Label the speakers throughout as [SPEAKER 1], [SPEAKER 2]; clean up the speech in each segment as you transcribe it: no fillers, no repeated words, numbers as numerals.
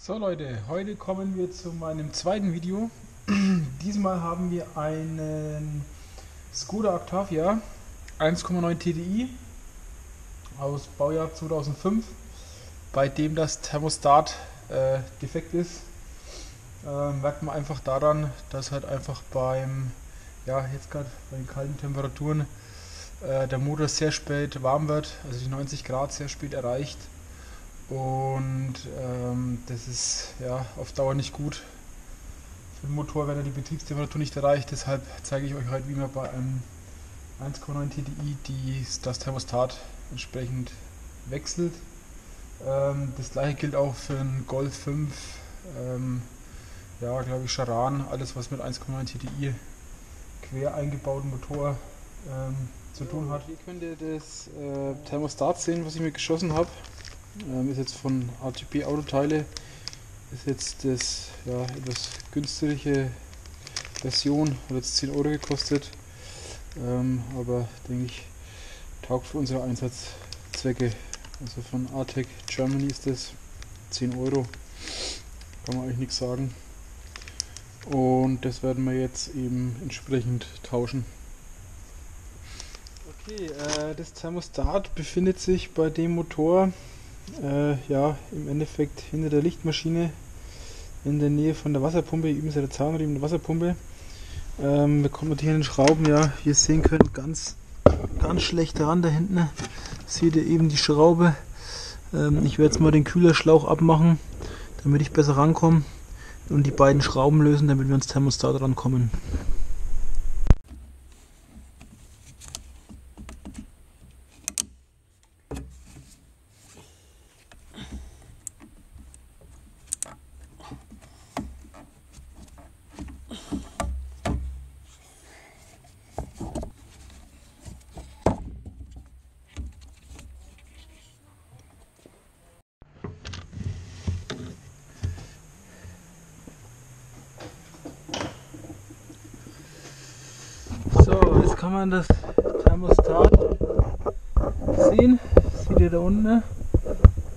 [SPEAKER 1] So Leute, heute kommen wir zu meinem zweiten Video. Diesmal haben wir einen Skoda Octavia 1,9 TDI aus Baujahr 2005, bei dem das Thermostat defekt ist. Merkt man einfach daran, dass halt einfach jetzt gerade bei den kalten Temperaturen der Motor sehr spät warm wird, also die 90 Grad sehr spät erreicht. Und das ist ja auf Dauer nicht gut für den Motor, wenn er die Betriebstemperatur nicht erreicht. Deshalb zeige ich euch heute, wie man bei einem 1,9 TDI das Thermostat entsprechend wechselt. Das gleiche gilt auch für einen Golf 5, glaube ich Charan, alles was mit 1,9 TDI quer eingebauten Motor zu tun hat. Hier könnt ihr das Thermostat sehen, was ich mir geschossen habe. Ist jetzt von ATP Autoteile, ist jetzt das etwas günstigere Version, hat jetzt 10 Euro gekostet, aber denke ich taugt für unsere Einsatzzwecke. Also von Artec Germany ist das 10 Euro, kann man eigentlich nichts sagen, und das werden wir jetzt eben entsprechend tauschen. Okay, das Thermostat befindet sich bei dem Motor im Endeffekt hinter der Lichtmaschine in der Nähe von der Wasserpumpe. Hier üben der Zahnriemen der Wasserpumpe. Wir kommen natürlich an den Schrauben, wie ihr sehen könnt, ganz schlecht ran. Da hinten seht ihr eben die Schraube. Ich werde jetzt mal den Kühlerschlauch abmachen, damit ich besser rankomme, und die beiden Schrauben lösen, damit wir ans Thermostat rankommen. So, jetzt kann man das Thermostat sehen. Seht ihr da unten?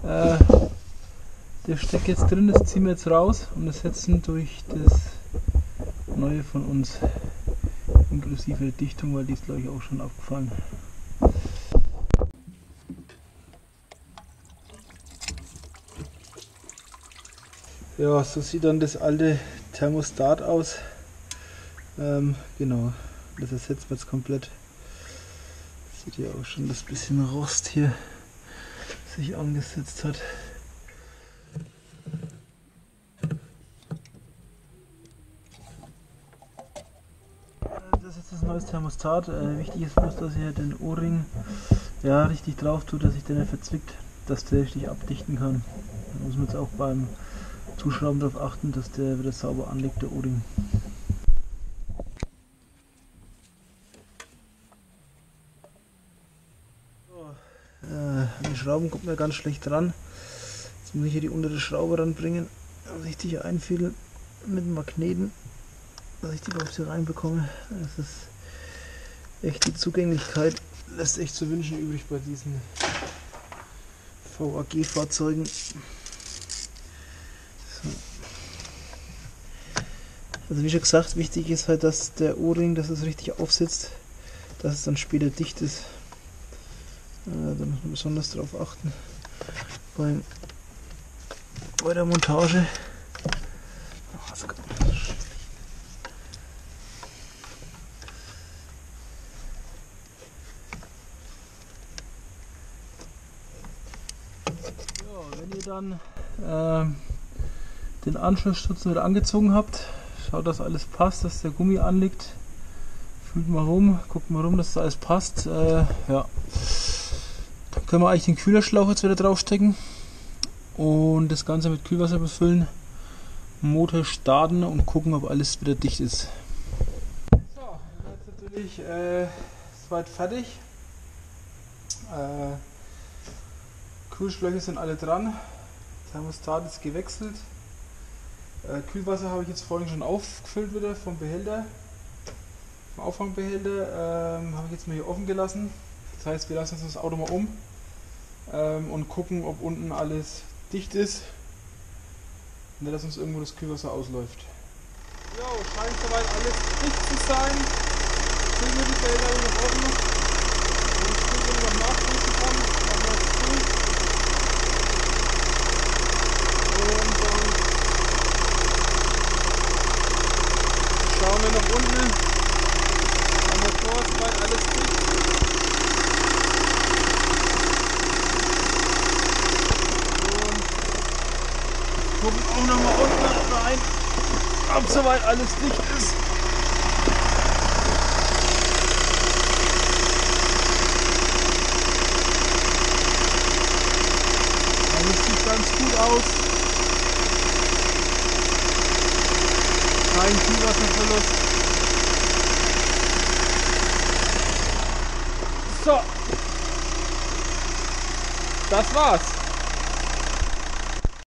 [SPEAKER 1] Der steckt jetzt drin, das ziehen wir jetzt raus und ersetzen durch das neue von uns, inklusive Dichtung, weil die ist, glaube ich, auch schon abgefallen. Ja, so sieht dann das alte Thermostat aus. Genau, das ersetzt wir jetzt komplett. Seht ihr auch schon, das bisschen Rost hier sich angesetzt hat. Das ist jetzt das neue Thermostat. Wichtig ist bloß, dass ihr den O-Ring richtig drauf tut, dass sich der nicht verzwickt, dass der richtig abdichten kann. Da muss man jetzt auch beim Zuschrauben darauf achten, dass der wieder sauber anliegt, der O-Ring. An die Schrauben kommt man ganz schlecht dran. Jetzt muss ich hier die untere Schraube ranbringen, richtig einfädeln mit dem Magneten, dass ich die überhaupt hier reinbekomme. Das ist echt, die Zugänglichkeit lässt echt zu wünschen übrig bei diesen VAG-Fahrzeugen. So. Also wie schon gesagt, wichtig ist halt, dass der O-Ring, dass es richtig aufsitzt, dass es dann später dicht ist. Da muss man besonders darauf achten bei der Montage. Wenn ihr dann den Anschlussstutzen wieder angezogen habt, schaut, dass alles passt, dass der Gummi anliegt. Fühlt mal rum, guckt mal rum, dass das alles passt. Dann können wir eigentlich den Kühlerschlauch jetzt wieder draufstecken und das Ganze mit Kühlwasser befüllen, Motor starten und gucken, ob alles wieder dicht ist. So, jetzt natürlich soweit fertig. Kühlschläuche sind alle dran, Thermostat ist gewechselt. Kühlwasser habe ich jetzt vorhin schon aufgefüllt wieder vom Behälter, vom Auffangbehälter, habe ich jetzt mal hier offen gelassen. Das heißt, wir lassen uns das Auto mal um und gucken, ob unten alles dicht ist. nicht, dass uns irgendwo das Kühlwasser ausläuft. Jo, scheint soweit alles dicht zu sein. Füllen wir die Felder hier noch offen. Wenn ich Kühlwasser noch nachprüfen kann, machen wir jetzt zu. Und dann schauen wir nach unten. Am Motor ist soweit alles dicht. Gucken auch nochmal unten rein, ob soweit alles dicht ist. Also es sieht ganz gut aus. Kein Kühlwasserverlust. So. Das war's.